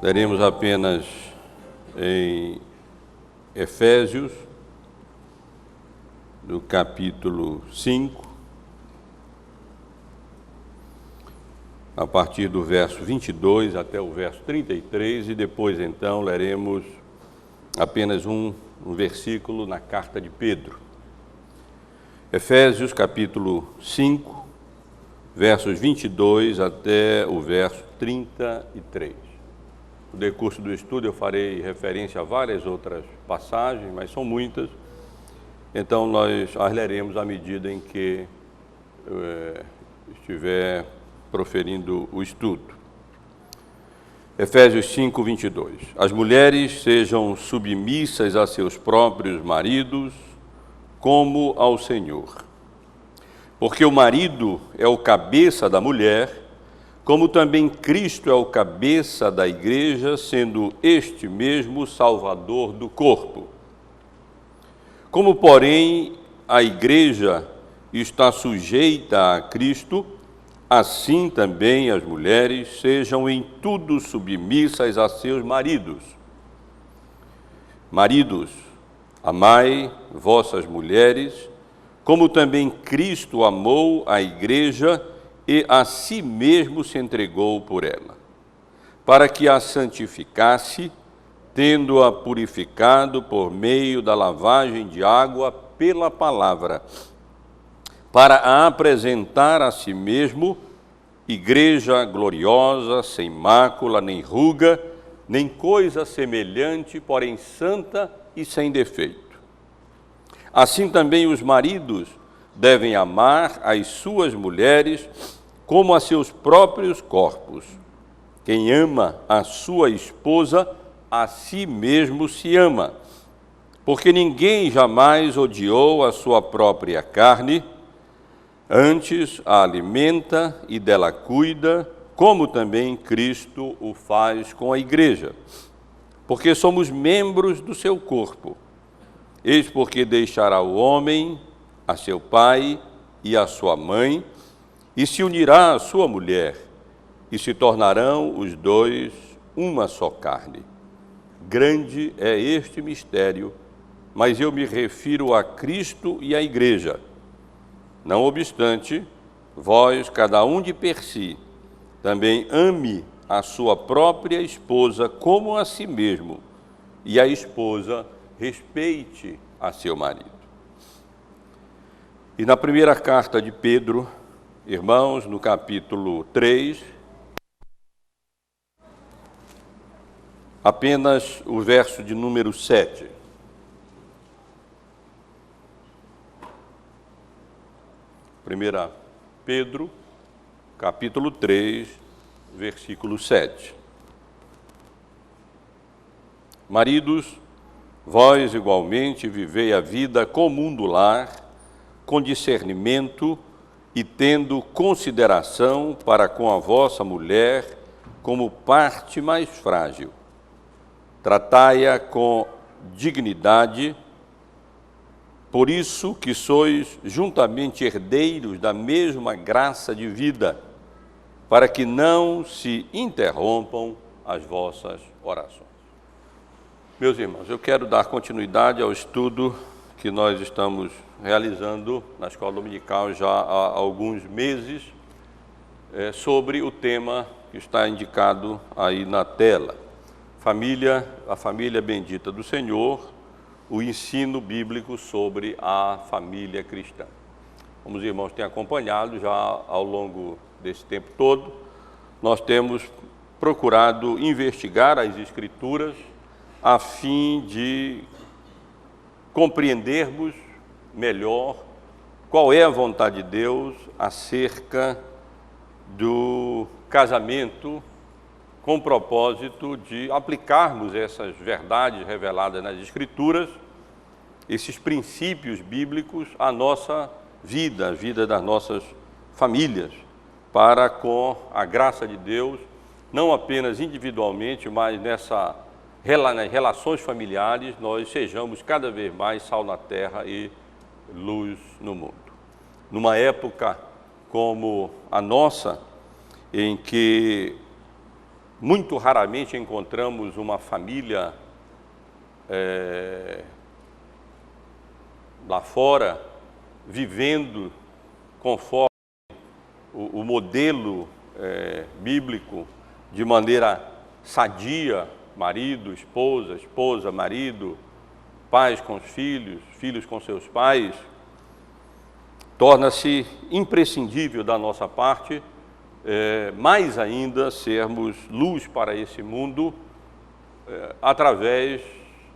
Leremos apenas em Efésios, no capítulo 5, a partir do verso 22 até o verso 33, e depois, então, leremos apenas um versículo na carta de Pedro. Efésios, capítulo 5, versos 22 até o verso 33. No decurso do estudo eu farei referência a várias outras passagens, mas são muitas, então nós as leremos à medida em que estiver proferindo o estudo. Efésios 5, 22. As mulheres sejam submissas a seus próprios maridos, como ao Senhor. Porque o marido é o cabeça da mulher, como também Cristo é o cabeça da igreja, sendo este mesmo o Salvador do corpo. Como, porém, a igreja está sujeita a Cristo, assim também as mulheres sejam em tudo submissas a seus maridos. Maridos, amai vossas mulheres, como também Cristo amou a igreja e a si mesmo se entregou por ela, para que a santificasse, tendo-a purificado por meio da lavagem de água pela palavra, para a apresentar a si mesmo igreja gloriosa, sem mácula, nem ruga, nem coisa semelhante, porém santa e sem defeito. Assim também os maridos devem amar as suas mulheres como a seus próprios corpos. Quem ama a sua esposa, a si mesmo se ama, porque ninguém jamais odiou a sua própria carne, antes a alimenta e dela cuida, como também Cristo o faz com a igreja, porque somos membros do seu corpo. Eis porque deixará o homem a seu pai e a sua mãe, e se unirá à sua mulher, e se tornarão os dois uma só carne. Grande é este mistério, mas eu me refiro a Cristo e à igreja. Não obstante, vós, cada um de per si, também ame a sua própria esposa como a si mesmo, e a esposa respeite a seu marido. E na primeira carta de Pedro, irmãos, no capítulo 3, apenas o verso de número 7. Primeira Pedro, capítulo 3, versículo 7. Maridos, vós igualmente vivei a vida comum do lar, com discernimento e tendo consideração para com a vossa mulher como parte mais frágil. Tratai-a com dignidade, por isso que sois juntamente herdeiros da mesma graça de vida, para que não se interrompam as vossas orações. Meus irmãos, eu quero dar continuidade ao estudo que nós estamos realizando na Escola Dominical já há alguns meses, sobre o tema que está indicado aí na tela. A família bendita do Senhor, o ensino bíblico sobre a família cristã. Como os irmãos têm acompanhado já ao longo desse tempo todo, nós temos procurado investigar as Escrituras a fim de compreendermos melhor qual é a vontade de Deus acerca do casamento, com o propósito de aplicarmos essas verdades reveladas nas Escrituras, esses princípios bíblicos à nossa vida, a vida das nossas famílias, para, com a graça de Deus, não apenas individualmente, mas nas relações familiares, nós sejamos cada vez mais sal na terra e luz no mundo. Numa época como a nossa, em que muito raramente encontramos uma família lá fora vivendo conforme o modelo bíblico, de maneira sadia, marido, esposa, marido, pais com os filhos, filhos com seus pais. Torna-se imprescindível da nossa parte, mais ainda, sermos luz para esse mundo, através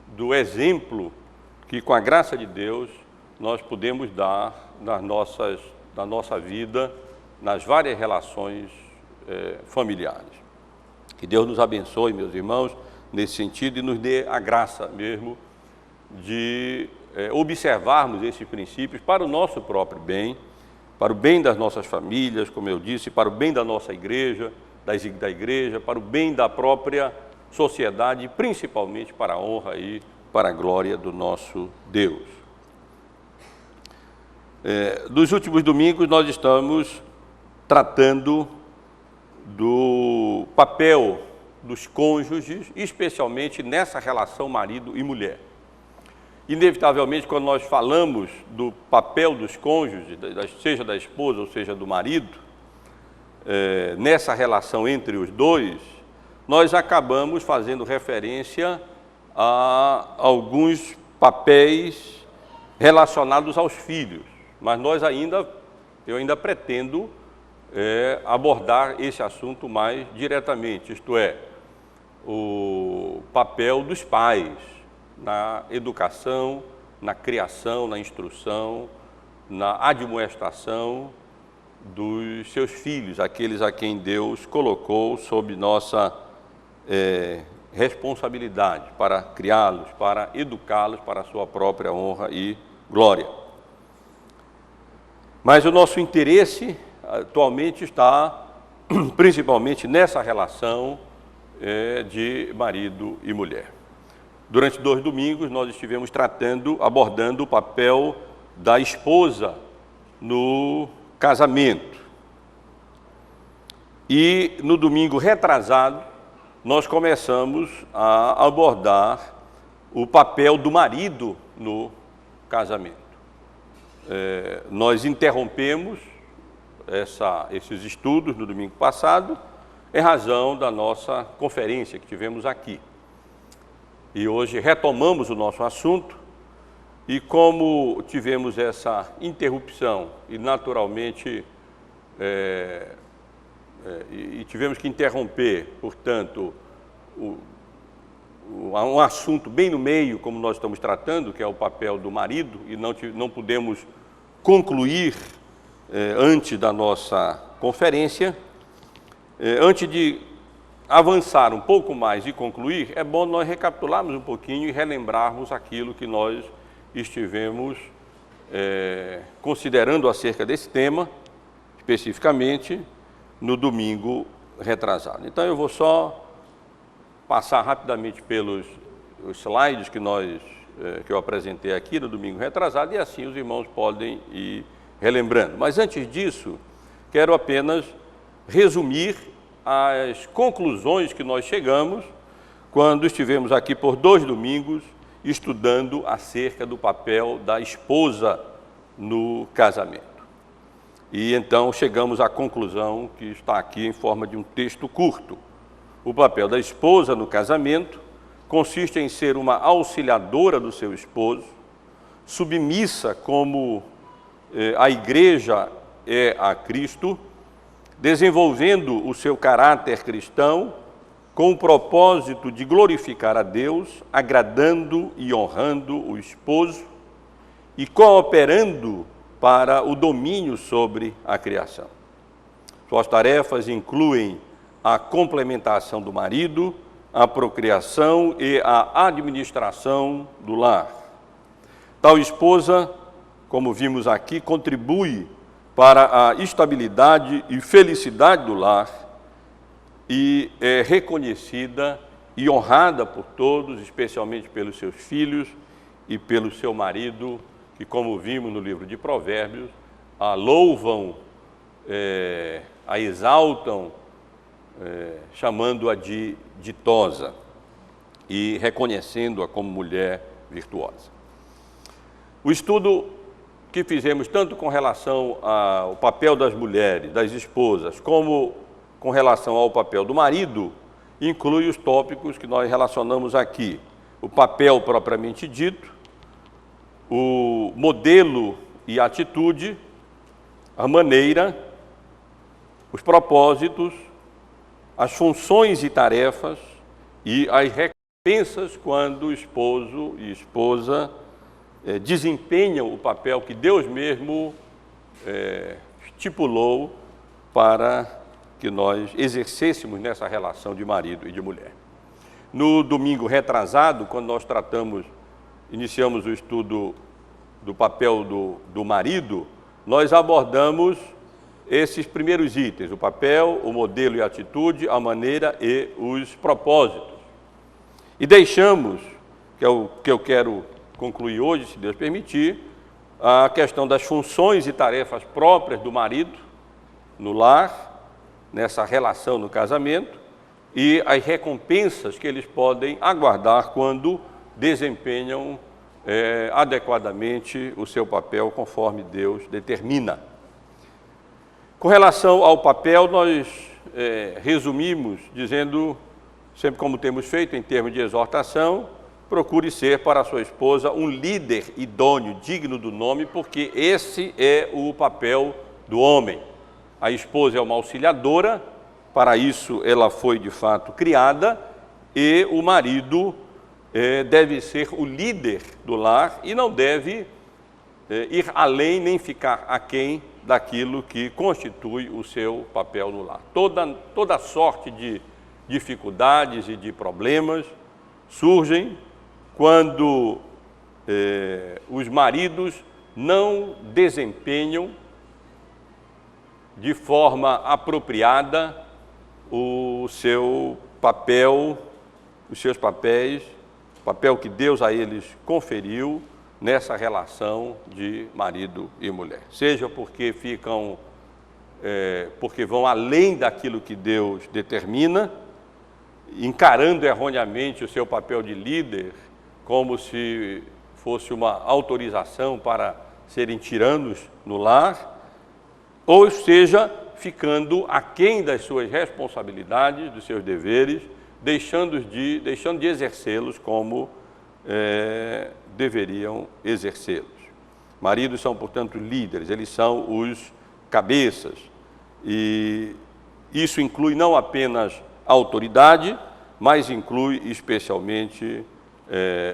do exemplo que, com a graça de Deus, nós podemos dar na nossa vida, nas várias relações familiares. Que Deus nos abençoe, meus irmãos, nesse sentido, e nos dê a graça mesmo de observarmos esses princípios para o nosso próprio bem, para o bem das nossas famílias, como eu disse, para o bem da nossa igreja, da igreja, para o bem da própria sociedade, e principalmente para a honra e para a glória do nosso Deus. Nos últimos domingos nós estamos tratando do papel dos cônjuges, especialmente nessa relação marido e mulher. Inevitavelmente, quando nós falamos do papel dos cônjuges, seja da esposa ou seja do marido, nessa relação entre os dois, nós acabamos fazendo referência a alguns papéis relacionados aos filhos, mas eu ainda pretendo abordar esse assunto mais diretamente, isto é, o papel dos pais na educação, na criação, na instrução, na admoestação dos seus filhos, aqueles a quem Deus colocou sob nossa responsabilidade para criá-los, para educá-los para a sua própria honra e glória. Mas o nosso interesse atualmente está principalmente nessa relação de marido e mulher. Durante 2 domingos nós estivemos abordando o papel da esposa no casamento. E no domingo retrasado nós começamos a abordar o papel do marido no casamento. Nós interrompemos esses estudos no domingo passado em razão da nossa conferência que tivemos aqui. E hoje retomamos o nosso assunto, e como tivemos essa interrupção e naturalmente tivemos que interromper, portanto, um assunto bem no meio, como nós estamos tratando, que é o papel do marido, e não pudemos concluir antes da nossa conferência. Antes de avançar um pouco mais e concluir, é bom nós recapitularmos um pouquinho e relembrarmos aquilo que nós estivemos considerando acerca desse tema, especificamente no domingo retrasado. Então eu vou só passar rapidamente pelos slides que eu apresentei aqui no domingo retrasado, e assim os irmãos podem ir relembrando. Mas antes disso, quero apenas resumir as conclusões que nós chegamos quando estivemos aqui por 2 domingos estudando acerca do papel da esposa no casamento. E então chegamos à conclusão que está aqui em forma de um texto curto. O papel da esposa no casamento consiste em ser uma auxiliadora do seu esposo, submissa como a igreja é a Cristo, desenvolvendo o seu caráter cristão com o propósito de glorificar a Deus, agradando e honrando o esposo e cooperando para o domínio sobre a criação. Suas tarefas incluem a complementação do marido, a procriação e a administração do lar. Tal esposa, como vimos aqui, contribui para a estabilidade e felicidade do lar e é reconhecida e honrada por todos, especialmente pelos seus filhos e pelo seu marido, que, como vimos no livro de Provérbios, a louvam, a exaltam chamando-a de ditosa e reconhecendo-a como mulher virtuosa. O estudo que fizemos tanto com relação ao papel das mulheres, das esposas, como com relação ao papel do marido, inclui os tópicos que nós relacionamos aqui: o papel propriamente dito, o modelo e atitude, a maneira, os propósitos, as funções e tarefas e as recompensas quando o esposo e esposa desempenham o papel que Deus mesmo estipulou para que nós exercêssemos nessa relação de marido e de mulher. No domingo retrasado, quando nós iniciamos o estudo do papel do marido, nós abordamos esses primeiros itens: o papel, o modelo e a atitude, a maneira e os propósitos. E deixamos, que é o que eu quero concluir hoje, se Deus permitir, a questão das funções e tarefas próprias do marido no lar, nessa relação no casamento, e as recompensas que eles podem aguardar quando desempenham adequadamente o seu papel conforme Deus determina. Com relação ao papel, nós resumimos dizendo, sempre como temos feito em termos de exortação: procure ser para a sua esposa um líder idôneo, digno do nome, porque esse é o papel do homem. A esposa é uma auxiliadora, para isso ela foi de fato criada, e o marido deve ser o líder do lar e não deve ir além nem ficar aquém daquilo que constitui o seu papel no lar. Toda sorte de dificuldades e de problemas surgem quando os maridos não desempenham de forma apropriada o seu papel, os seus papéis, o papel que Deus a eles conferiu nessa relação de marido e mulher. Seja porque porque vão além daquilo que Deus determina, encarando erroneamente o seu papel de líder como se fosse uma autorização para serem tiranos no lar, ou seja, ficando aquém das suas responsabilidades, dos seus deveres, deixando de exercê-los como deveriam exercê-los. Maridos são, portanto, líderes, eles são os cabeças, e isso inclui não apenas a autoridade, mas inclui especialmente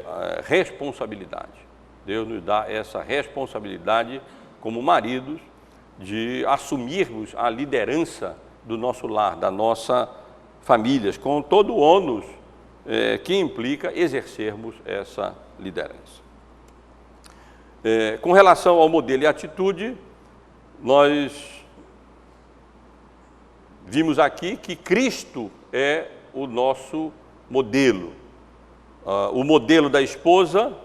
a responsabilidade. Deus nos dá essa responsabilidade como maridos de assumirmos a liderança do nosso lar, da nossa família, com todo o ônus que implica exercermos essa liderança. Com relação ao modelo e atitude, nós vimos aqui que Cristo é o nosso modelo. O modelo da esposa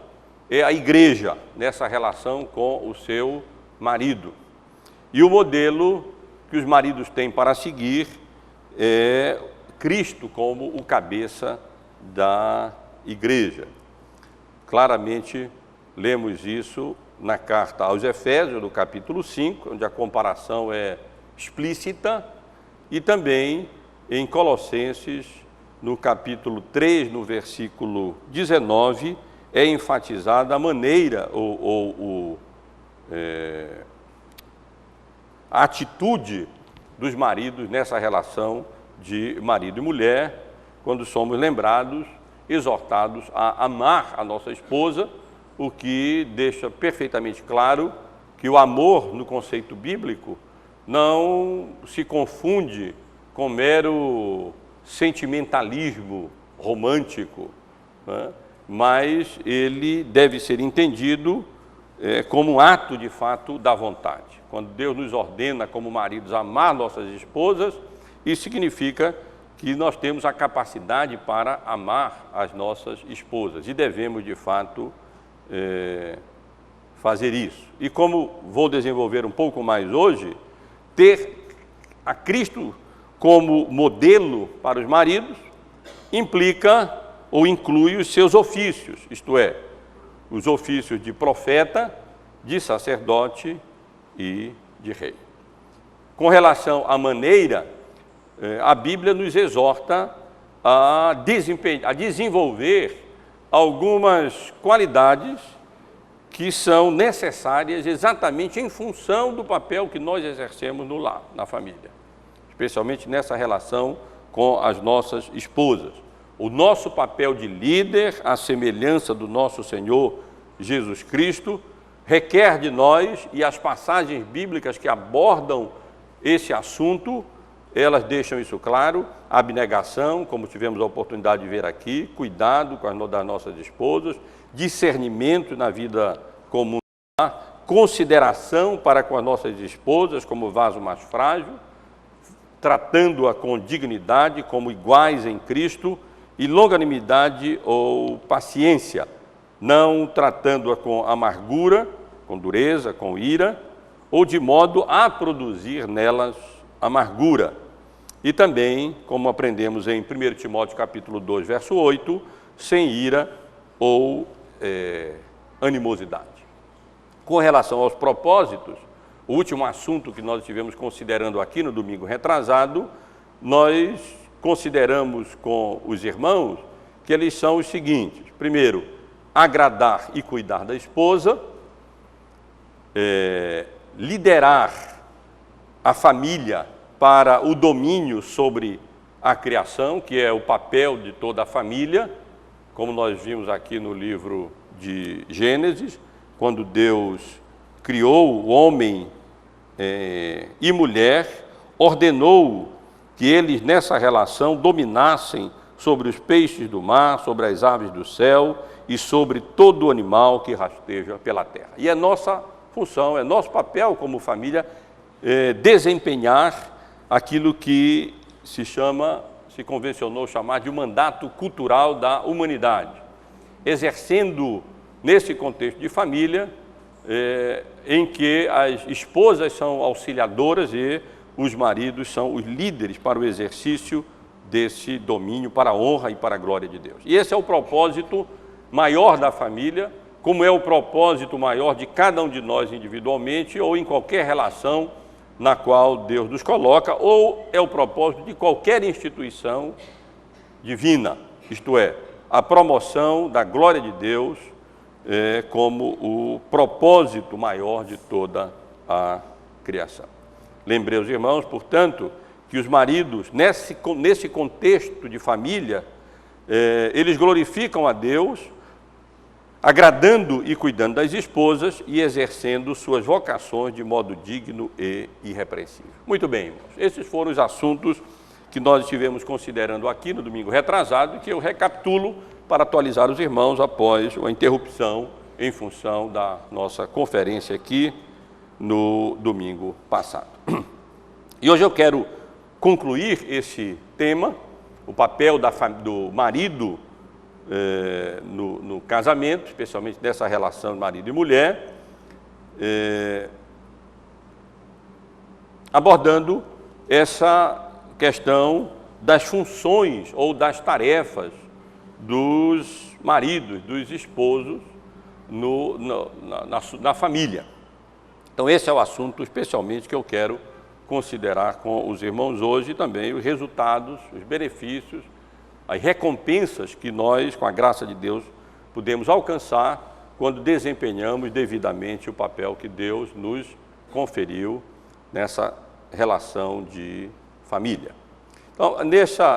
é a igreja, nessa relação com o seu marido. E o modelo que os maridos têm para seguir é Cristo como o cabeça da igreja. Claramente lemos isso na carta aos Efésios, no capítulo 5, onde a comparação é explícita, e também em Colossenses, no capítulo 3, no versículo 19, é enfatizada a maneira a atitude dos maridos nessa relação de marido e mulher, quando somos lembrados, exortados a amar a nossa esposa, o que deixa perfeitamente claro que o amor, no conceito bíblico, não se confunde com mero sentimentalismo romântico, né? Mas ele deve ser entendido como um ato, de fato, da vontade. Quando Deus nos ordena, como maridos, amar nossas esposas, isso significa que nós temos a capacidade para amar as nossas esposas e devemos, de fato, fazer isso. E como vou desenvolver um pouco mais hoje, ter a Cristo como modelo para os maridos, implica ou inclui os seus ofícios, isto é, os ofícios de profeta, de sacerdote e de rei. Com relação à maneira, a Bíblia nos exorta a desenvolver algumas qualidades que são necessárias exatamente em função do papel que nós exercemos no lar, na família, especialmente nessa relação com as nossas esposas. O nosso papel de líder, à semelhança do nosso Senhor Jesus Cristo, requer de nós, e as passagens bíblicas que abordam esse assunto, elas deixam isso claro: abnegação, como tivemos a oportunidade de ver aqui, cuidado com das nossas esposas, discernimento na vida comum, consideração para com as nossas esposas como vaso mais frágil, tratando-a com dignidade, como iguais em Cristo, e longanimidade ou paciência, não tratando-a com amargura, com dureza, com ira, ou de modo a produzir nelas amargura. E também, como aprendemos em 1 Timóteo capítulo 2, verso 8, sem ira ou animosidade. Com relação aos propósitos, o último assunto que nós estivemos considerando aqui no domingo retrasado, nós consideramos com os irmãos que eles são os seguintes: primeiro, agradar e cuidar da esposa, liderar a família para o domínio sobre a criação, que é o papel de toda a família, como nós vimos aqui no livro de Gênesis, quando Deus criou o homem e mulher, ordenou que eles nessa relação dominassem sobre os peixes do mar, sobre as aves do céu e sobre todo o animal que rasteja pela terra. E é nossa função, é nosso papel como família desempenhar aquilo que se convencionou chamar de mandato cultural da humanidade, exercendo nesse contexto de família em que as esposas são auxiliadoras e os maridos são os líderes para o exercício desse domínio, para a honra e para a glória de Deus. E esse é o propósito maior da família, como é o propósito maior de cada um de nós individualmente ou em qualquer relação na qual Deus nos coloca, ou é o propósito de qualquer instituição divina, isto é, a promoção da glória de Deus como o propósito maior de toda a criação. Lembrei os irmãos, portanto, que os maridos, nesse contexto de família, eles glorificam a Deus, agradando e cuidando das esposas e exercendo suas vocações de modo digno e irrepreensível. Muito bem, irmãos, esses foram os assuntos que nós estivemos considerando aqui no domingo retrasado e que eu recapitulo para atualizar os irmãos após a interrupção em função da nossa conferência aqui no domingo passado. E hoje eu quero concluir esse tema, o papel do marido no casamento, especialmente nessa relação de marido e mulher, abordando essa questão das funções ou das tarefas dos maridos, dos esposos na família. Então esse é o assunto especialmente que eu quero considerar com os irmãos hoje, e também os resultados, os benefícios, as recompensas que nós, com a graça de Deus, podemos alcançar quando desempenhamos devidamente o papel que Deus nos conferiu nessa relação de família. Então,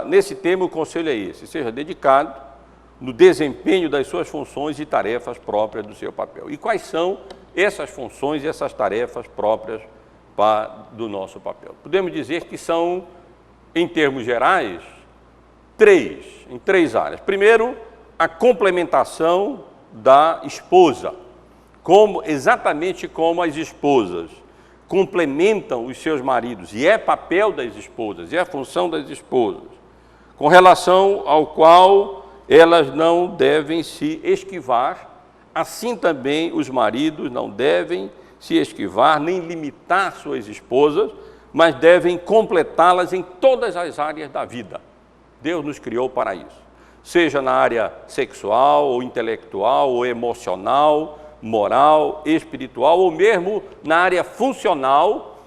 nesse tema, o conselho é esse: seja dedicado no desempenho das suas funções e tarefas próprias do seu papel. E quais são essas funções e essas tarefas próprias do nosso papel? Podemos dizer que são, em termos gerais, em três áreas. Primeiro, a complementação da esposa, exatamente como as esposas complementam os seus maridos, e é papel das esposas, é a função das esposas, com relação ao qual elas não devem se esquivar, assim também os maridos não devem se esquivar nem limitar suas esposas mas devem completá-las em todas as áreas da vida. Deus nos criou para isso. Seja na área sexual, ou intelectual, ou emocional, moral, espiritual, ou mesmo na área funcional,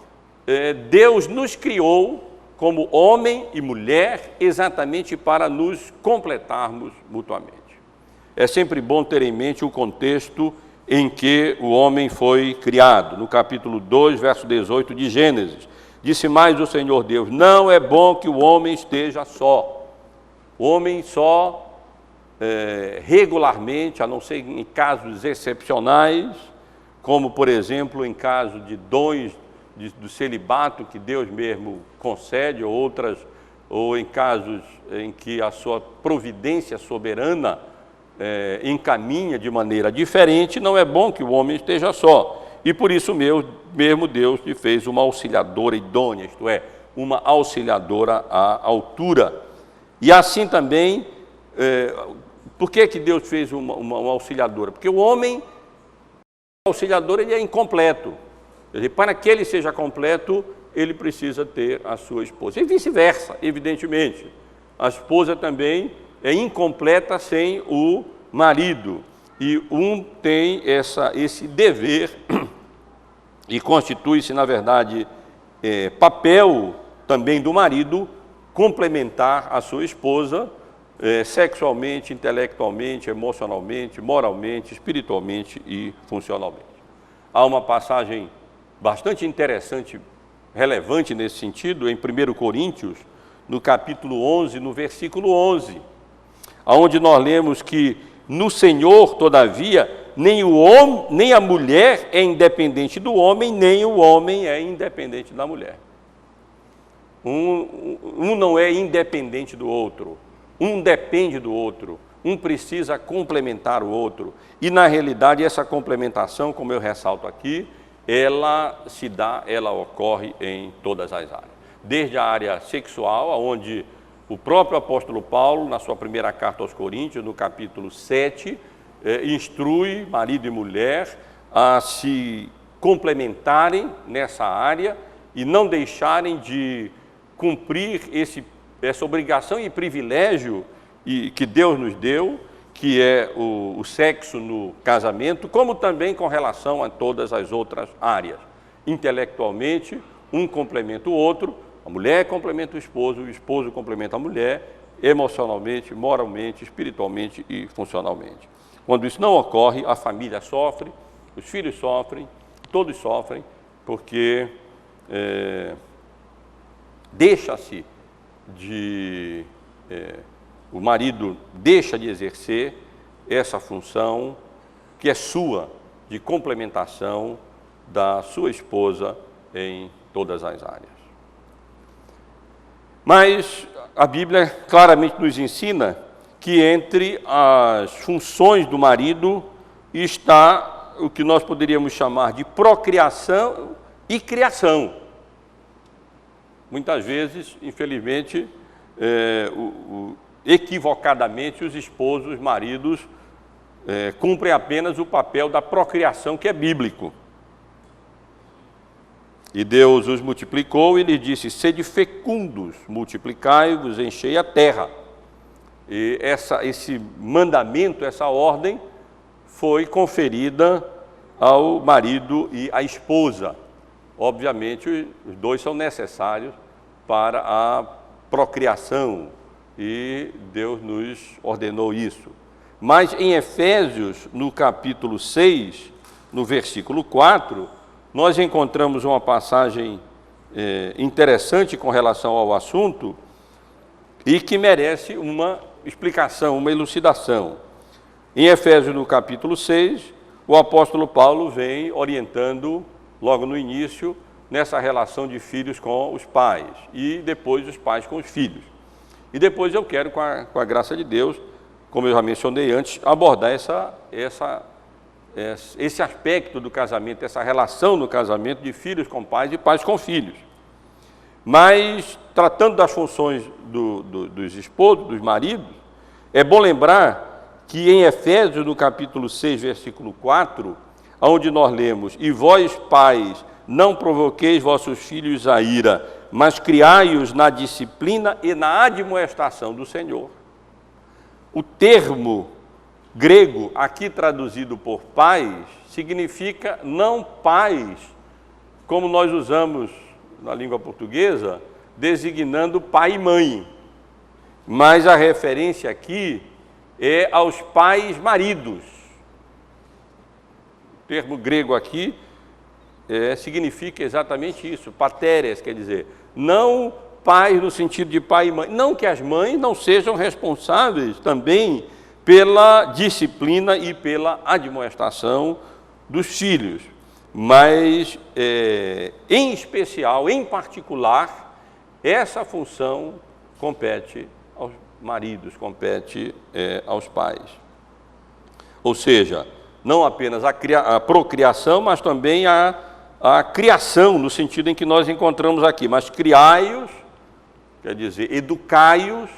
Deus nos criou como homem e mulher exatamente para nos completarmos mutuamente. É sempre bom ter em mente o contexto em que o homem foi criado. No capítulo 2, verso 18 de Gênesis, disse mais o Senhor Deus: não é bom que o homem esteja só. O homem só regularmente, a não ser em casos excepcionais, como por exemplo em caso de dons do celibato que Deus mesmo concede, ou em casos em que a sua providência soberana encaminha de maneira diferente, não é bom que o homem esteja só. E por isso mesmo Deus lhe fez uma auxiliadora idônea, isto é, uma auxiliadora à altura. E assim também, por que Deus fez uma auxiliadora? Porque o homem, o auxiliador, ele é incompleto. Para que ele seja completo, ele precisa ter a sua esposa. E vice-versa, evidentemente. A esposa também é incompleta sem o marido. E um tem esse dever, e constitui-se, na verdade, papel também do marido, complementar a sua esposa sexualmente, intelectualmente, emocionalmente, moralmente, espiritualmente e funcionalmente. Há uma passagem bastante interessante, relevante nesse sentido, em 1 Coríntios, no capítulo 11, no versículo 11, onde nós lemos que no Senhor, todavia, nem a mulher é independente do homem, nem o homem é independente da mulher. Um não é independente do outro, um depende do outro, um precisa complementar o outro. E, na realidade, essa complementação, como eu ressalto aqui, ela ocorre em todas as áreas. Desde a área sexual, onde o próprio apóstolo Paulo, na sua primeira carta aos Coríntios, no capítulo 7, instrui marido e mulher a se complementarem nessa área e não deixarem de cumprir essa obrigação e privilégio que Deus nos deu, que é o sexo no casamento, como também com relação a todas as outras áreas. Intelectualmente, um complementa o outro, a mulher complementa o esposo complementa a mulher, emocionalmente, moralmente, espiritualmente e funcionalmente. Quando isso não ocorre, a família sofre, os filhos sofrem, todos sofrem, porque o marido deixa de exercer essa função que é sua, de complementação da sua esposa em todas as áreas. Mas a Bíblia claramente nos ensina que entre as funções do marido está o que nós poderíamos chamar de procriação e criação. Muitas vezes, infelizmente, equivocadamente, os maridos, cumprem apenas o papel da procriação, que é bíblico. E Deus os multiplicou e lhes disse: sede fecundos, multiplicai-vos, enchei a terra. E esse mandamento, essa ordem, foi conferida ao marido e à esposa. Obviamente, os dois são necessários para a procriação, e Deus nos ordenou isso. Mas em Efésios, no capítulo 6, no versículo 4, nós encontramos uma passagem interessante com relação ao assunto e que merece uma explicação, uma elucidação. Em Efésios, no capítulo 6, o apóstolo Paulo vem orientando, logo no início, nessa relação de filhos com os pais e depois os pais com os filhos. E depois eu quero, com a graça de Deus, como eu já mencionei antes, abordar esse aspecto do casamento, essa relação no casamento de filhos com pais e pais com filhos. Mas, tratando das funções dos esposos, dos maridos, é bom lembrar que em Efésios, no capítulo 6, versículo 4, onde nós lemos: e vós, pais, não provoqueis vossos filhos a ira, mas criai-os na disciplina e na admoestação do Senhor. O termo grego, aqui traduzido por pais, significa não pais, como nós usamos na língua portuguesa, designando pai e mãe. Mas a referência aqui é aos pais maridos. O termo grego aqui significa exatamente isso, pateres, quer dizer, não pais no sentido de pai e mãe. Não que as mães não sejam responsáveis também pela disciplina e pela admoestação dos filhos, mas, em especial, em particular, essa função compete aos maridos, compete aos pais. Ou seja, não apenas a procriação, mas também a criação, no sentido em que nós encontramos aqui, mas criai-os, quer dizer, educai-os,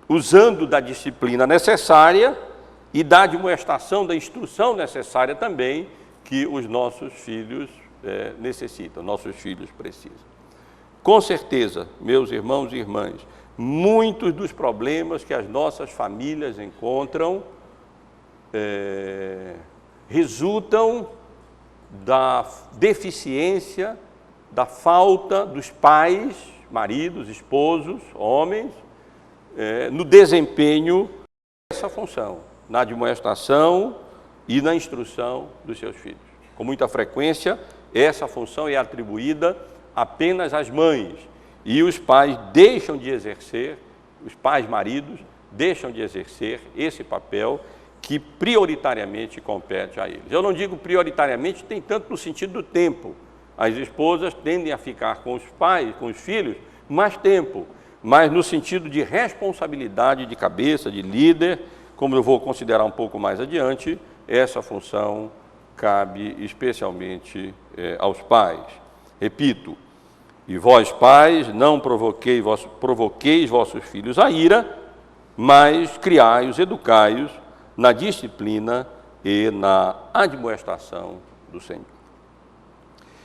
usando da disciplina necessária e da admoestação, da instrução necessária também que os nossos filhos necessitam, nossos filhos precisam. Com certeza, meus irmãos e irmãs, muitos dos problemas que as nossas famílias encontram resultam da deficiência, da falta dos pais, maridos, esposos, homens, no desempenho dessa função, na admoestação e na instrução dos seus filhos. Com muita frequência, essa função é atribuída apenas às mães, e os pais deixam de exercer, os pais maridos deixam de exercer esse papel que prioritariamente compete a eles. Eu não digo prioritariamente, tem tanto no sentido do tempo. As esposas tendem a ficar com os pais, com os filhos, mais tempo, mas no sentido de responsabilidade de cabeça, de líder, como eu vou considerar um pouco mais adiante, essa função cabe especialmente aos pais. Repito, e vós pais, não provoqueis vossos filhos a ira, mas criai-os, educai-os na disciplina e na admoestação do Senhor.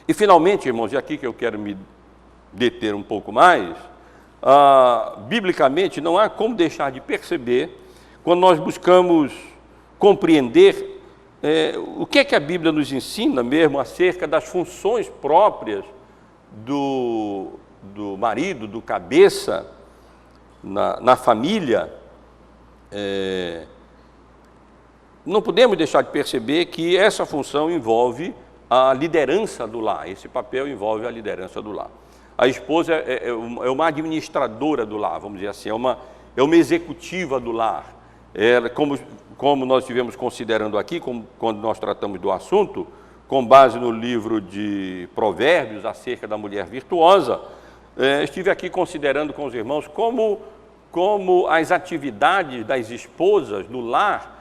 E finalmente, irmãos, e aqui que eu quero me deter um pouco mais, biblicamente não há como deixar de perceber, quando nós buscamos compreender o que é que a Bíblia nos ensina mesmo acerca das funções próprias do marido, do cabeça na família, não podemos deixar de perceber que essa função envolve a liderança do lar, esse papel envolve a liderança do lar. A esposa é uma administradora do lar, vamos dizer assim, é uma executiva do lar. Como nós estivemos considerando aqui, quando nós tratamos do assunto, com base no livro de Provérbios acerca da mulher virtuosa, estive aqui considerando com os irmãos como as atividades das esposas no lar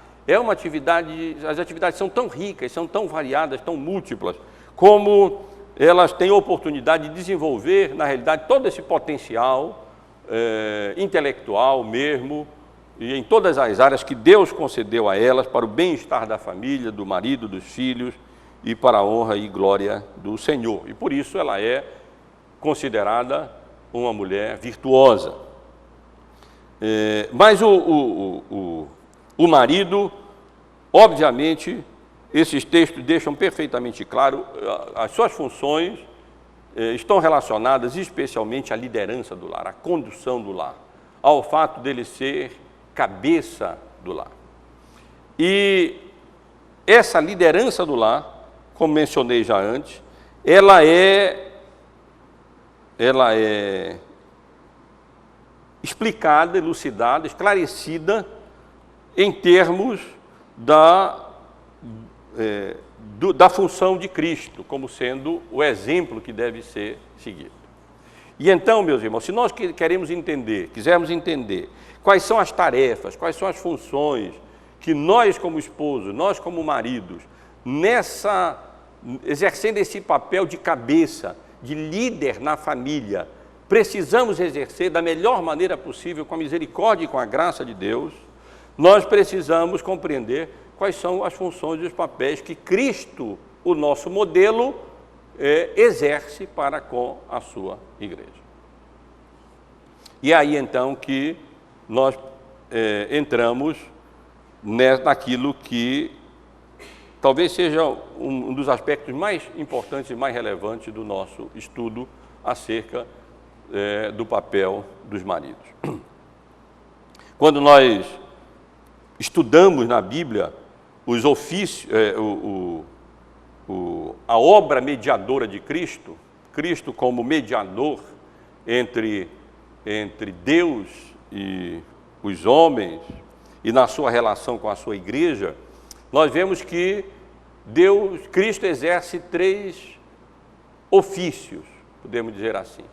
as atividades são tão ricas, são tão variadas, tão múltiplas, como elas têm oportunidade de desenvolver, na realidade, todo esse potencial intelectual mesmo, e em todas as áreas que Deus concedeu a elas para o bem-estar da família, do marido, dos filhos, e para a honra e glória do Senhor. E por isso ela é considerada uma mulher virtuosa. Mas o marido, obviamente, esses textos deixam perfeitamente claro, as suas funções estão relacionadas especialmente à liderança do lar, à condução do lar, ao fato dele ser cabeça do lar. E essa liderança do lar, como mencionei já antes, ela é explicada, elucidada, esclarecida em termos da função de Cristo, como sendo o exemplo que deve ser seguido. E então, meus irmãos, se nós quisermos entender quais são as tarefas, quais são as funções que nós como esposos, nós como maridos, exercendo esse papel de cabeça, de líder na família, precisamos exercer da melhor maneira possível, com a misericórdia e com a graça de Deus, nós precisamos compreender quais são as funções e os papéis que Cristo, o nosso modelo, exerce para com a sua igreja. E é aí então que nós entramos naquilo que talvez seja um dos aspectos mais importantes e mais relevantes do nosso estudo acerca do papel dos maridos. Quando nós estudamos na Bíblia os ofícios, a obra mediadora de Cristo, Cristo como mediador entre Deus e os homens e na sua relação com a sua igreja, nós vemos que Cristo exerce 3 ofícios, podemos dizer assim.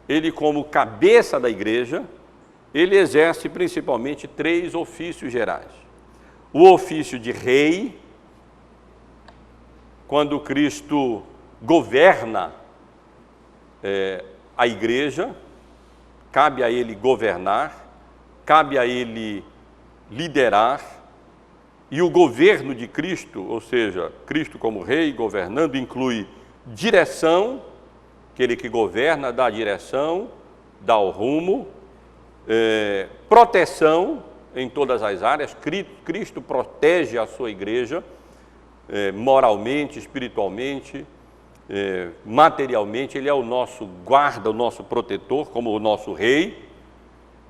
Ele, como cabeça da igreja, ele exerce principalmente 3 ofícios gerais. O ofício de rei, quando Cristo governa a igreja, cabe a ele governar, cabe a ele liderar, e o governo de Cristo, ou seja, Cristo como rei governando, inclui direção, aquele que governa dá a direção, dá o rumo, proteção em todas as áreas. Cristo protege a sua igreja, moralmente, espiritualmente, materialmente. Ele é o nosso guarda, o nosso protetor, como o nosso rei,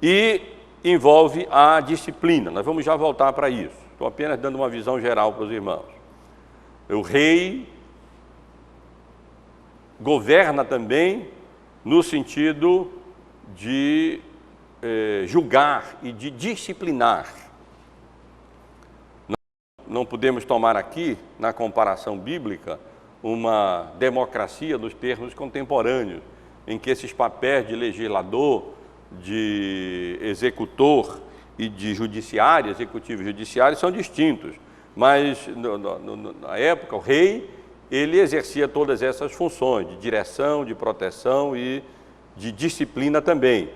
e envolve a disciplina. Nós vamos já voltar para isso. Estou apenas dando uma visão geral para os irmãos. O rei governa também no sentido de julgar e de disciplinar. Não podemos tomar aqui, na comparação bíblica, uma democracia dos termos contemporâneos, em que esses papéis de legislador, de executor e de judiciário, executivo e judiciário, são distintos. Mas, na época, o rei, ele exercia todas essas funções, de direção, de proteção e de disciplina também.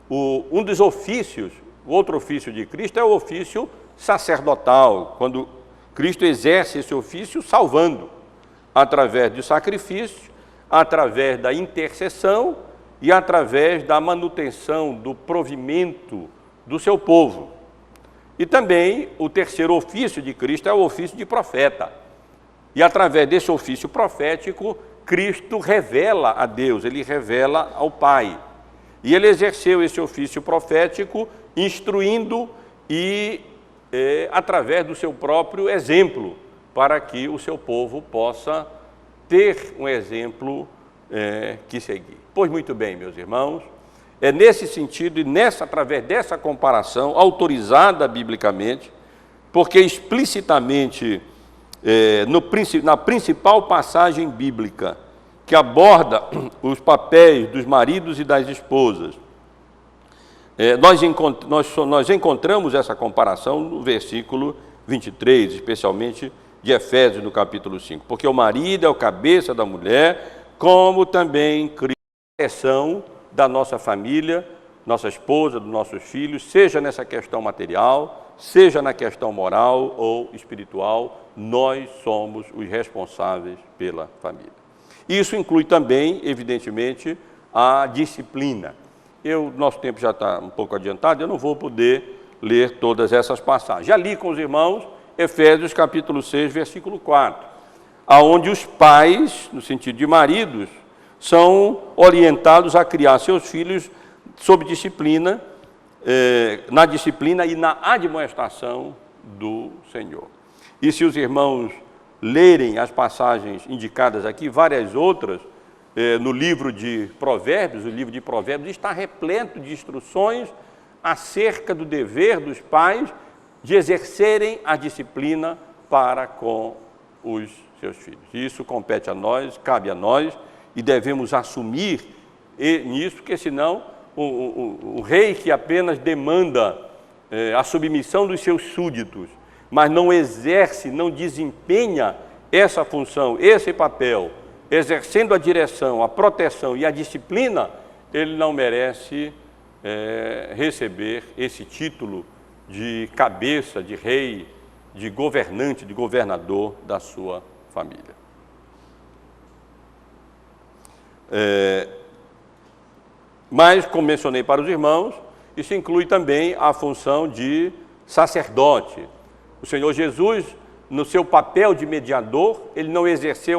Um dos ofícios, o outro ofício de Cristo é o ofício sacerdotal, quando Cristo exerce esse ofício salvando, através do sacrifício, através da intercessão e através da manutenção do provimento do seu povo. E também o terceiro ofício de Cristo é o ofício de profeta. E através desse ofício profético, Cristo revela a Deus, ele revela ao Pai. E ele exerceu esse ofício profético, instruindo e através do seu próprio exemplo, para que o seu povo possa ter um exemplo que seguir. Pois muito bem, meus irmãos, é nesse sentido e através dessa comparação, autorizada biblicamente, porque explicitamente, na principal passagem bíblica, que aborda os papéis dos maridos e das esposas, nós encontramos essa comparação no versículo 23, especialmente de Efésios, no capítulo 5. Porque o marido é o cabeça da mulher, como também Cristo é a direção da nossa família, nossa esposa, dos nossos filhos, seja nessa questão material, seja na questão moral ou espiritual, nós somos os responsáveis pela família. Isso inclui também, evidentemente, a disciplina. Nosso tempo já está um pouco adiantado, eu não vou poder ler todas essas passagens. Já li com os irmãos Efésios capítulo 6, versículo 4, aonde os pais, no sentido de maridos, são orientados a criar seus filhos sob disciplina, na disciplina e na admoestação do Senhor. E se os irmãos lerem as passagens indicadas aqui, várias outras, no livro de Provérbios, o livro de Provérbios está repleto de instruções acerca do dever dos pais de exercerem a disciplina para com os seus filhos. Isso compete a nós, cabe a nós, e devemos assumir nisso, porque senão o rei que apenas demanda a submissão dos seus súditos, mas não exerce, não desempenha essa função, esse papel, exercendo a direção, a proteção e a disciplina, ele não merece receber esse título de cabeça, de rei, de governante, de governador da sua família. Mas, como mencionei para os irmãos, isso inclui também a função de sacerdote. O Senhor Jesus, no seu papel de mediador, ele não exerce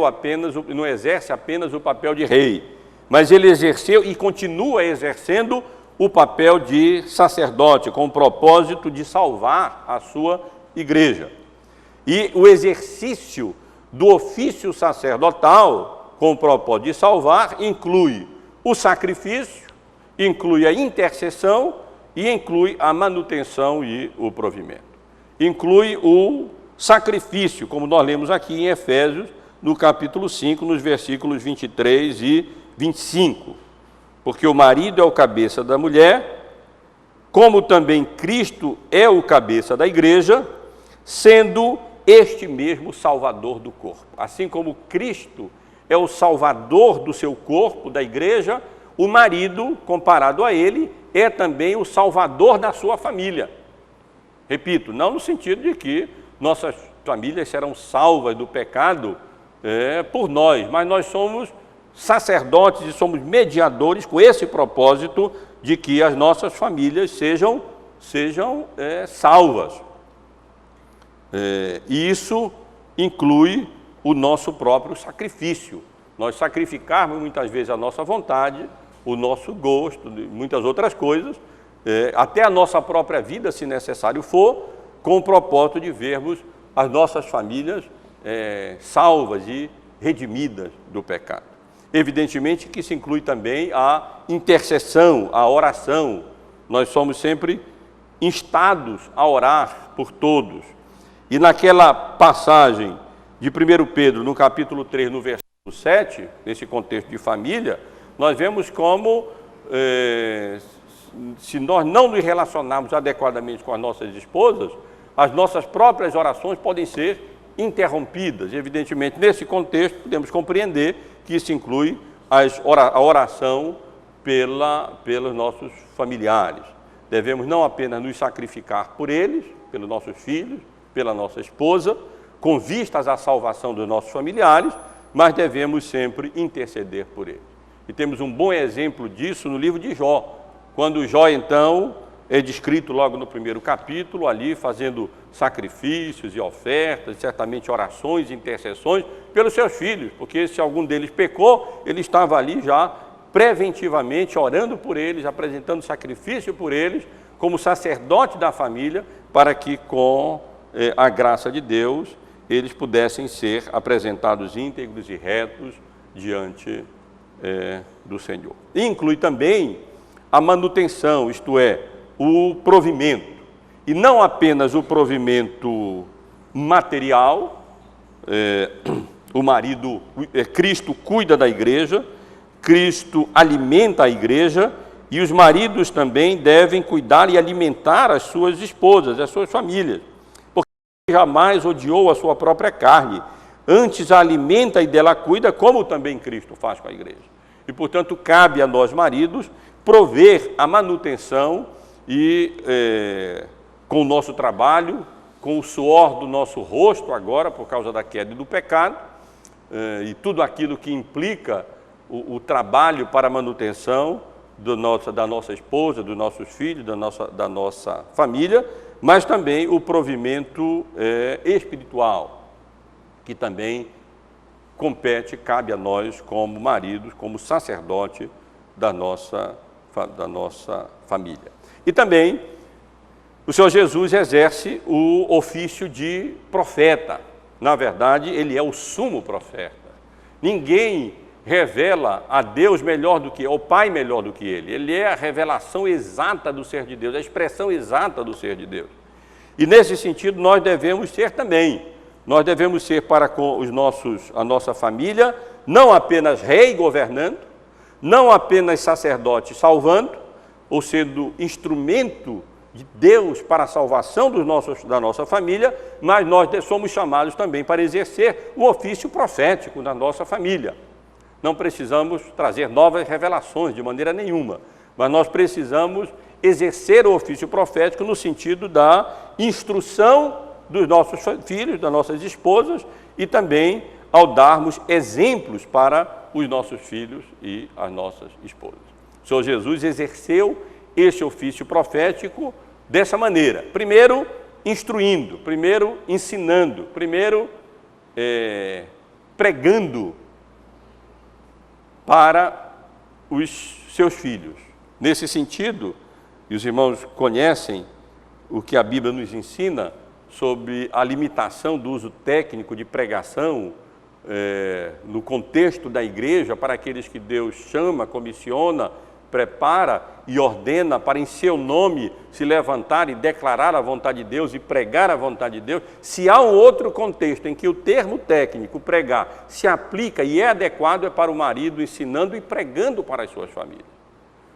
apenas o papel de rei, mas ele exerceu e continua exercendo o papel de sacerdote, com o propósito de salvar a sua igreja. E o exercício do ofício sacerdotal, com o propósito de salvar, inclui o sacrifício, inclui a intercessão e inclui a manutenção e o provimento. Inclui o sacrifício, como nós lemos aqui em Efésios, no capítulo 5, nos versículos 23 e 25. Porque o marido é o cabeça da mulher, como também Cristo é o cabeça da igreja, sendo este mesmo Salvador do corpo. Assim como Cristo é o Salvador do seu corpo, da igreja, o marido, comparado a ele, é também o Salvador da sua família. Repito, não no sentido de que nossas famílias serão salvas do pecado por nós, mas nós somos sacerdotes e somos mediadores com esse propósito de que as nossas famílias sejam salvas. E isso inclui o nosso próprio sacrifício. Nós sacrificarmos muitas vezes a nossa vontade, o nosso gosto, muitas outras coisas, até a nossa própria vida, se necessário for, com o propósito de vermos as nossas famílias salvas e redimidas do pecado. Evidentemente que isso inclui também a intercessão, a oração. Nós somos sempre instados a orar por todos. E naquela passagem de 1 Pedro, no capítulo 3, no versículo 7, nesse contexto de família, nós vemos como, se nós não nos relacionarmos adequadamente com as nossas esposas, as nossas próprias orações podem ser interrompidas. Evidentemente, nesse contexto, podemos compreender que isso inclui a oração pelos nossos familiares. Devemos não apenas nos sacrificar por eles, pelos nossos filhos, pela nossa esposa, com vistas à salvação dos nossos familiares, mas devemos sempre interceder por eles. E temos um bom exemplo disso no livro de Jó, quando Jó, então, é descrito logo no primeiro capítulo, ali fazendo sacrifícios e ofertas, certamente orações e intercessões pelos seus filhos, porque se algum deles pecou, ele estava ali já preventivamente orando por eles, apresentando sacrifício por eles, como sacerdote da família, para que com a graça de Deus eles pudessem ser apresentados íntegros e retos diante do Senhor. E inclui também a manutenção, isto é, o provimento. E não apenas o provimento material, o marido, Cristo cuida da igreja, Cristo alimenta a igreja, e os maridos também devem cuidar e alimentar as suas esposas, as suas famílias, porque jamais odiou a sua própria carne, antes a alimenta e dela cuida, como também Cristo faz com a igreja. E, portanto, cabe a nós, maridos, prover a manutenção e com o nosso trabalho, com o suor do nosso rosto agora, por causa da queda e do pecado, e tudo aquilo que implica o trabalho para a manutenção da nossa esposa, dos nossos filhos, da nossa família, mas também o provimento espiritual, que também cabe a nós como maridos, como sacerdote da nossa família. E também o Senhor Jesus exerce o ofício de profeta. Na verdade, ele é o sumo profeta. Ninguém revela a Deus melhor do que ele, ao Pai melhor do que ele. Ele é a revelação exata do ser de Deus, a expressão exata do ser de Deus. E nesse sentido nós devemos ser também. Nós devemos ser para com a nossa família, não apenas rei governando, não apenas sacerdote salvando, ou sendo instrumento de Deus para a salvação da nossa família, mas nós somos chamados também para exercer o ofício profético na nossa família. Não precisamos trazer novas revelações de maneira nenhuma, mas nós precisamos exercer o ofício profético no sentido da instrução dos nossos filhos, das nossas esposas e também ao darmos exemplos para os nossos filhos e as nossas esposas. O Senhor Jesus exerceu este ofício profético dessa maneira. Primeiro, instruindo, primeiro, ensinando, primeiro, pregando para os seus filhos. Nesse sentido, e os irmãos conhecem o que a Bíblia nos ensina sobre a limitação do uso técnico de pregação no contexto da igreja para aqueles que Deus chama, comissiona, prepara e ordena para em seu nome se levantar e declarar a vontade de Deus e pregar a vontade de Deus. Se há um outro contexto em que o termo técnico pregar se aplica e é adequado, é para o marido ensinando e pregando para as suas famílias.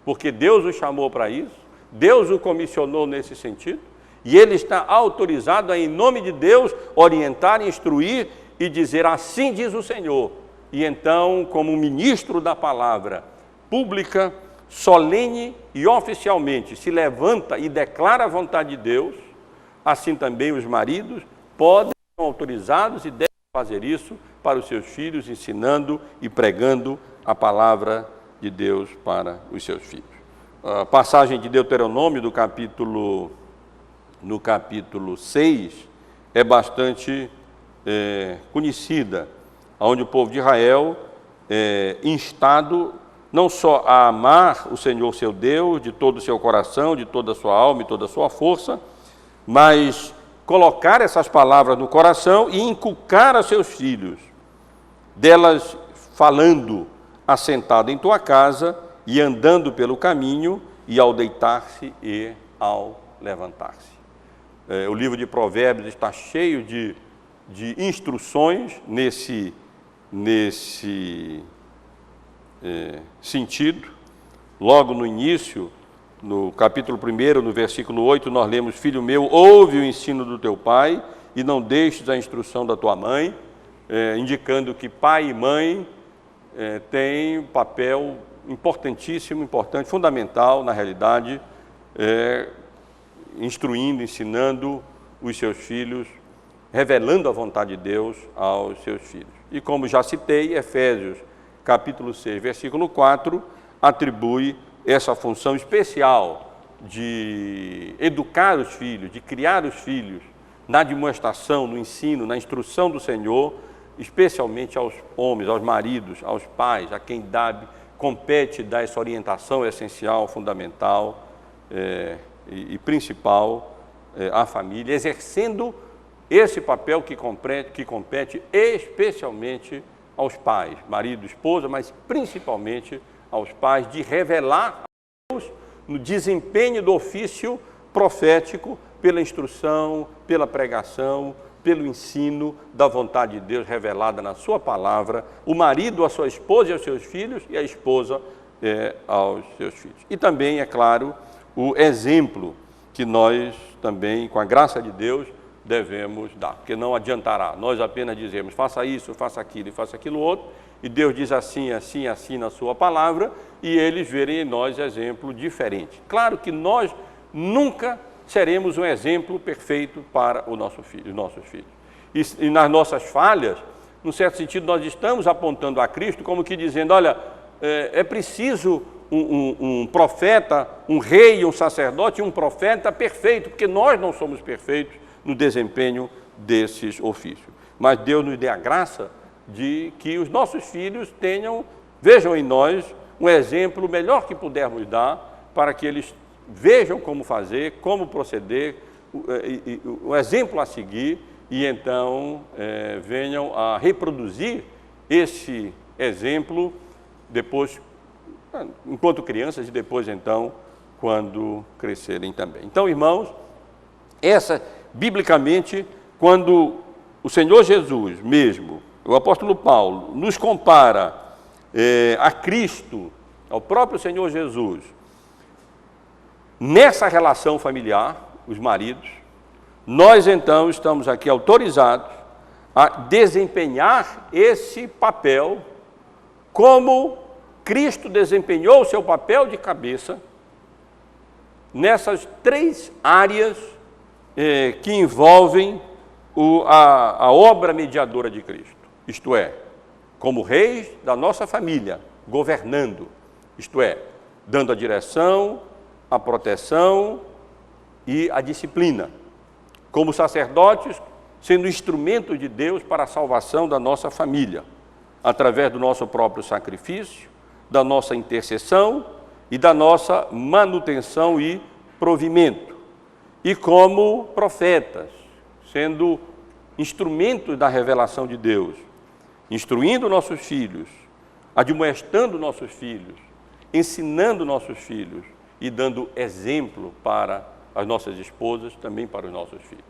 Porque Deus o chamou para isso, Deus o comissionou nesse sentido, e ele está autorizado a, em nome de Deus, orientar, instruir e dizer: assim diz o Senhor. E então, como ministro da palavra pública, solene e oficialmente se levanta e declara a vontade de Deus, assim também os maridos podem, são autorizados e devem fazer isso para os seus filhos, ensinando e pregando a palavra de Deus para os seus filhos. A passagem de Deuteronômio no capítulo 6 é bastante conhecida, onde o povo de Israel é instado não só a amar o Senhor seu Deus de todo o seu coração, de toda a sua alma e toda a sua força, mas colocar essas palavras no coração e inculcar a seus filhos, delas falando assentado em tua casa e andando pelo caminho e ao deitar-se e ao levantar-se. O livro de Provérbios está cheio de instruções nesse sentido. Logo no início, no capítulo 1, no versículo 8, nós lemos: filho meu, ouve o ensino do teu pai e não deixes a instrução da tua mãe, indicando que pai e mãe têm um papel importantíssimo, importante, fundamental, na realidade, instruindo, ensinando os seus filhos, revelando a vontade de Deus aos seus filhos. E como já citei, Efésios capítulo 6, versículo 4, atribui essa função especial de educar os filhos, de criar os filhos na demonstração, no ensino, na instrução do Senhor, especialmente aos homens, aos maridos, aos pais, a quem compete dar essa orientação essencial, fundamental e principal à família, exercendo esse papel que compete especialmente aos pais, marido, esposa, mas principalmente aos pais, de revelar a Deus no desempenho do ofício profético, pela instrução, pela pregação, pelo ensino da vontade de Deus revelada na sua palavra, o marido à sua esposa e aos seus filhos, e a esposa aos seus filhos. E também, é claro, o exemplo que nós também, com a graça de Deus, devemos dar, porque não adiantará nós apenas dizermos: faça isso, faça aquilo e faça aquilo outro, e Deus diz assim, assim, assim na sua palavra, e eles verem em nós exemplo diferente. Claro que nós nunca seremos um exemplo perfeito para os nossos filhos. E nas nossas falhas, num certo sentido, nós estamos apontando a Cristo como que dizendo: olha, é preciso um profeta, um rei, um sacerdote, um profeta perfeito, porque nós não somos perfeitos no desempenho desses ofícios. Mas Deus nos dê a graça de que os nossos filhos vejam em nós um exemplo melhor que pudermos dar, para que eles vejam como fazer, como proceder, um exemplo a seguir, e então venham a reproduzir esse exemplo depois, enquanto crianças, e depois então, quando crescerem também. Então, irmãos, biblicamente, quando o Senhor Jesus mesmo, o apóstolo Paulo, nos compara a Cristo, ao próprio Senhor Jesus, nessa relação familiar, os maridos, nós então estamos aqui autorizados a desempenhar esse papel como Cristo desempenhou o seu papel de cabeça nessas três áreas que envolvem a obra mediadora de Cristo, isto é, como reis da nossa família, governando, isto é, dando a direção, a proteção e a disciplina. Como sacerdotes, sendo instrumentos de Deus para a salvação da nossa família, através do nosso próprio sacrifício, da nossa intercessão e da nossa manutenção e provimento. E como profetas, sendo instrumentos da revelação de Deus, instruindo nossos filhos, admoestando nossos filhos, ensinando nossos filhos e dando exemplo para as nossas esposas, também para os nossos filhos.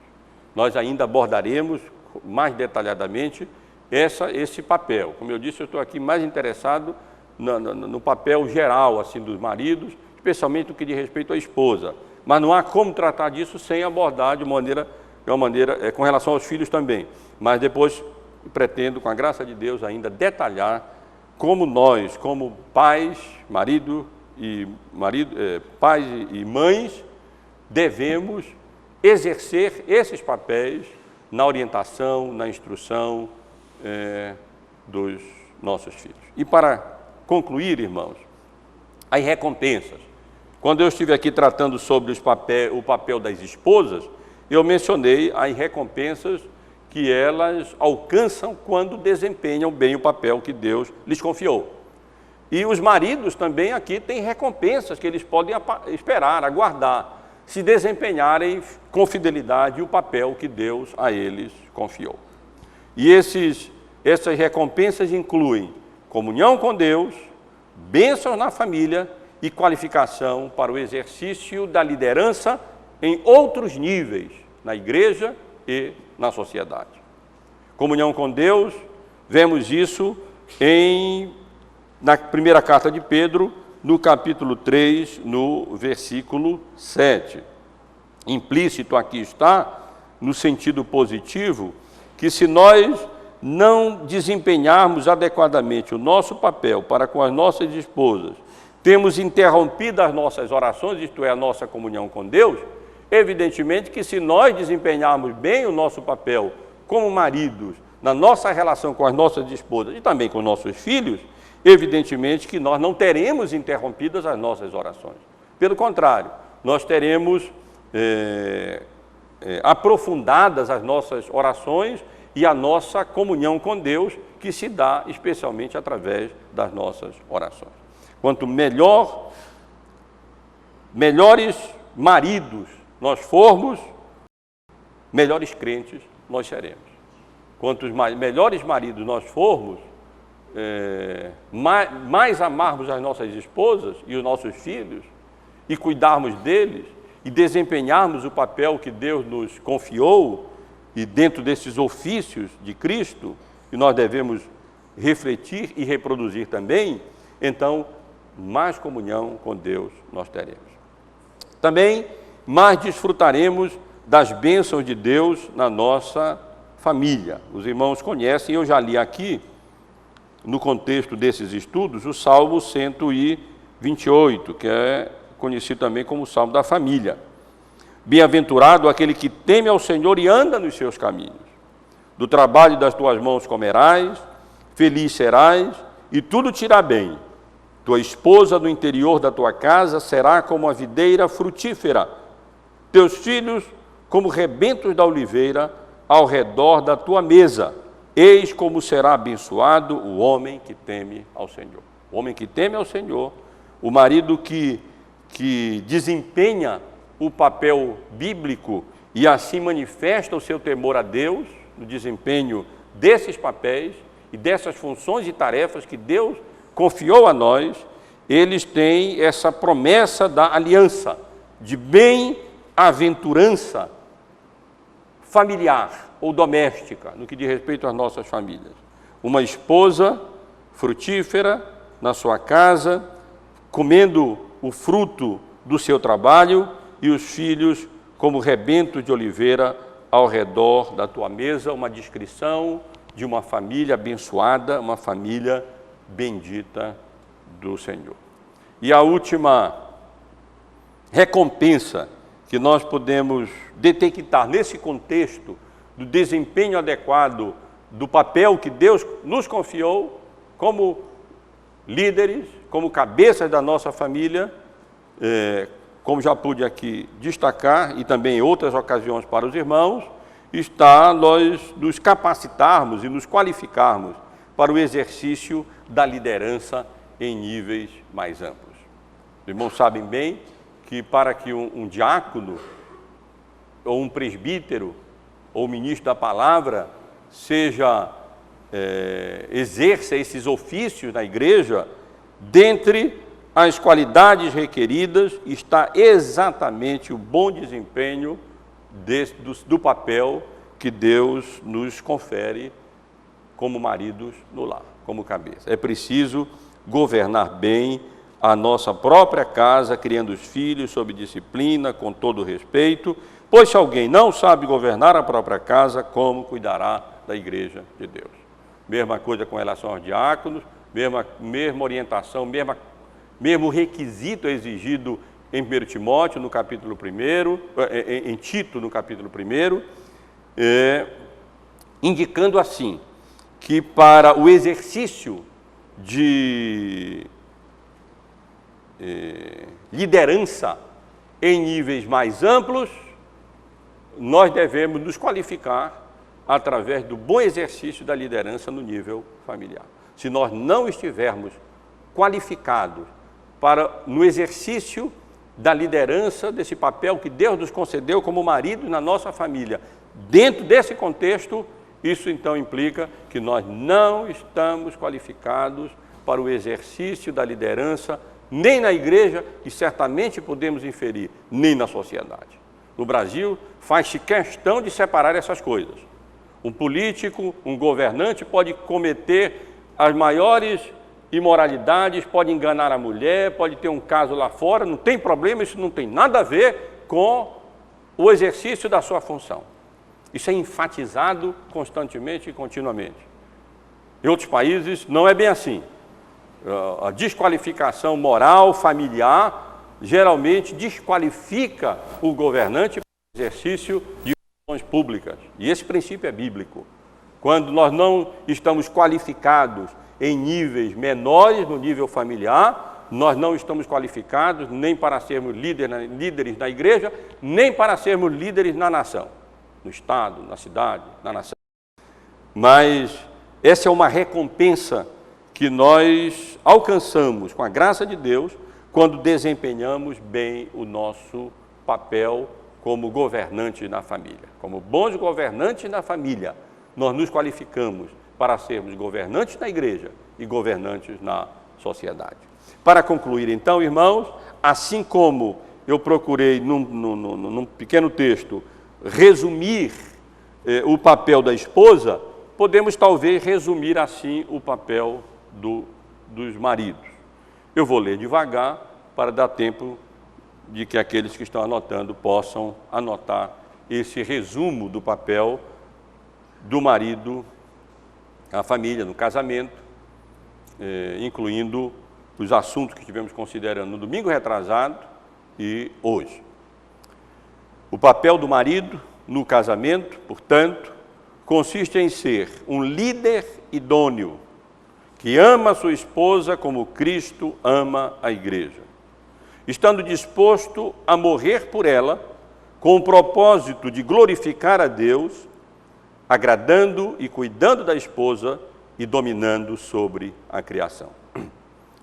Nós ainda abordaremos mais detalhadamente esse papel. Como eu disse, eu estou aqui mais interessado no papel geral assim, dos maridos, especialmente no que diz respeito à esposa. Mas não há como tratar disso sem abordar de uma maneira com relação aos filhos também. Mas depois pretendo, com a graça de Deus, ainda detalhar como nós, como pais, pais e mães, devemos exercer esses papéis na orientação, na instrução dos nossos filhos. E para concluir, irmãos, as recompensas. Quando eu estive aqui tratando sobre o papel das esposas, eu mencionei as recompensas que elas alcançam quando desempenham bem o papel que Deus lhes confiou. E os maridos também aqui têm recompensas que eles podem esperar, aguardar, se desempenharem com fidelidade o papel que Deus a eles confiou. E essas recompensas incluem comunhão com Deus, bênçãos na família e qualificação para o exercício da liderança em outros níveis, na igreja e na sociedade. Comunhão com Deus, vemos isso na primeira carta de Pedro, no capítulo 3, no versículo 7. Implícito aqui está, no sentido positivo, que se nós não desempenharmos adequadamente o nosso papel para com as nossas esposas, temos interrompido as nossas orações, isto é, a nossa comunhão com Deus, evidentemente que se nós desempenharmos bem o nosso papel como maridos, na nossa relação com as nossas esposas e também com nossos filhos, evidentemente que nós não teremos interrompidas as nossas orações. Pelo contrário, nós teremos aprofundadas as nossas orações e a nossa comunhão com Deus, que se dá especialmente através das nossas orações. Quanto melhores maridos nós formos, melhores crentes nós seremos. Quanto melhores maridos nós formos, mais amarmos as nossas esposas e os nossos filhos e cuidarmos deles e desempenharmos o papel que Deus nos confiou e dentro desses ofícios de Cristo, que nós devemos refletir e reproduzir também, então mais comunhão com Deus nós teremos. Também mais desfrutaremos das bênçãos de Deus na nossa família. Os irmãos conhecem, eu já li aqui, no contexto desses estudos, o Salmo 128, que é conhecido também como o Salmo da Família. Bem-aventurado aquele que teme ao Senhor e anda nos seus caminhos. Do trabalho das tuas mãos comerás, feliz serás, e tudo te irá bem. Tua esposa no interior da tua casa será como a videira frutífera, teus filhos como rebentos da oliveira ao redor da tua mesa. Eis como será abençoado o homem que teme ao Senhor. O homem que teme ao Senhor, o marido que desempenha o papel bíblico e assim manifesta o seu temor a Deus, no desempenho desses papéis e dessas funções e tarefas que Deus confiou a nós, eles têm essa promessa da aliança, de bem-aventurança familiar ou doméstica, no que diz respeito às nossas famílias. Uma esposa frutífera na sua casa, comendo o fruto do seu trabalho, e os filhos como rebentos de oliveira ao redor da tua mesa, uma descrição de uma família abençoada, uma família bendita do Senhor. E a última recompensa que nós podemos detectar nesse contexto do desempenho adequado do papel que Deus nos confiou como líderes, como cabeças da nossa família, como já pude aqui destacar, e também em outras ocasiões para os irmãos, está nós nos capacitarmos e nos qualificarmos para o exercício da liderança em níveis mais amplos. Os irmãos sabem bem que para que um diácono, ou um presbítero, ou ministro da palavra, exerça esses ofícios na igreja, dentre as qualidades requeridas está exatamente o bom desempenho do papel que Deus nos confere como maridos no lar, como cabeça. É preciso governar bem a nossa própria casa, criando os filhos sob disciplina, com todo respeito, pois se alguém não sabe governar a própria casa, como cuidará da igreja de Deus? Mesma coisa com relação aos diáconos, mesma orientação, mesmo requisito exigido em 1 Timóteo, no capítulo 1, em Tito, no capítulo 1, indicando assim, que para o exercício de liderança em níveis mais amplos, nós devemos nos qualificar através do bom exercício da liderança no nível familiar. Se nós não estivermos qualificados no exercício da liderança, desse papel que Deus nos concedeu como marido na nossa família, dentro desse contexto, isso então implica que nós não estamos qualificados para o exercício da liderança, nem na igreja, e certamente podemos inferir, nem na sociedade. No Brasil, faz-se questão de separar essas coisas. Um político, um governante pode cometer as maiores imoralidades, pode enganar a mulher, pode ter um caso lá fora, não tem problema, isso não tem nada a ver com o exercício da sua função. Isso é enfatizado constantemente e continuamente. Em outros países não é bem assim. A desqualificação moral, familiar, geralmente desqualifica o governante para o exercício de funções públicas. E esse princípio é bíblico. Quando nós não estamos qualificados em níveis menores, no nível familiar, nós não estamos qualificados nem para sermos líderes na igreja, nem para sermos líderes na nação, no Estado, na cidade, na nação. Mas essa é uma recompensa que nós alcançamos com a graça de Deus quando desempenhamos bem o nosso papel como governantes na família. Como bons governantes na família, nós nos qualificamos para sermos governantes na igreja e governantes na sociedade. Para concluir, então, irmãos, assim como eu procurei, num pequeno texto, resumir o papel da esposa, podemos talvez resumir assim o papel dos maridos. Eu vou ler devagar para dar tempo de que aqueles que estão anotando possam anotar esse resumo do papel do marido na família, no casamento, incluindo os assuntos que estivemos considerando no domingo retrasado e hoje. O papel do marido no casamento, portanto, consiste em ser um líder idôneo, que ama a sua esposa como Cristo ama a igreja, estando disposto a morrer por ela, com o propósito de glorificar a Deus, agradando e cuidando da esposa e dominando sobre a criação.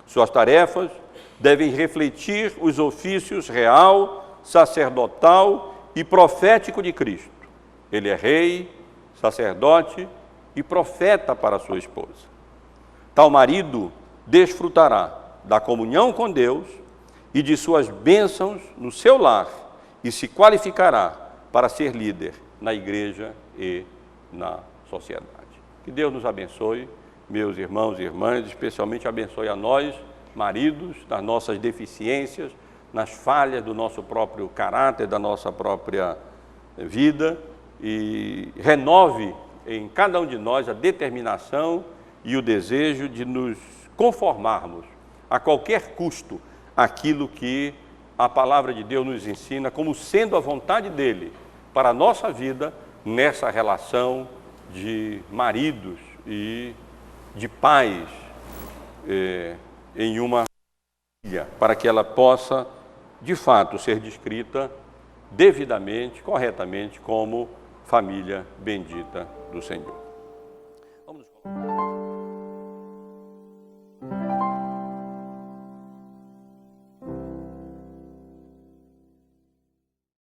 Suas tarefas devem refletir os ofícios real, sacerdotal e profético de Cristo. Ele é rei, sacerdote e profeta para sua esposa. Tal marido desfrutará da comunhão com Deus e de suas bênçãos no seu lar e se qualificará para ser líder na igreja e na sociedade. Que Deus nos abençoe, meus irmãos e irmãs, especialmente abençoe a nós, maridos, nas nossas deficiências, nas falhas do nosso próprio caráter, da nossa própria vida, e renove em cada um de nós a determinação e o desejo de nos conformarmos a qualquer custo aquilo que a palavra de Deus nos ensina como sendo a vontade dele para a nossa vida, nessa relação de maridos e de pais em uma família, para que ela possa, de fato, ser descrita devidamente, corretamente, como família bendita do Senhor. Vamos nos colocar.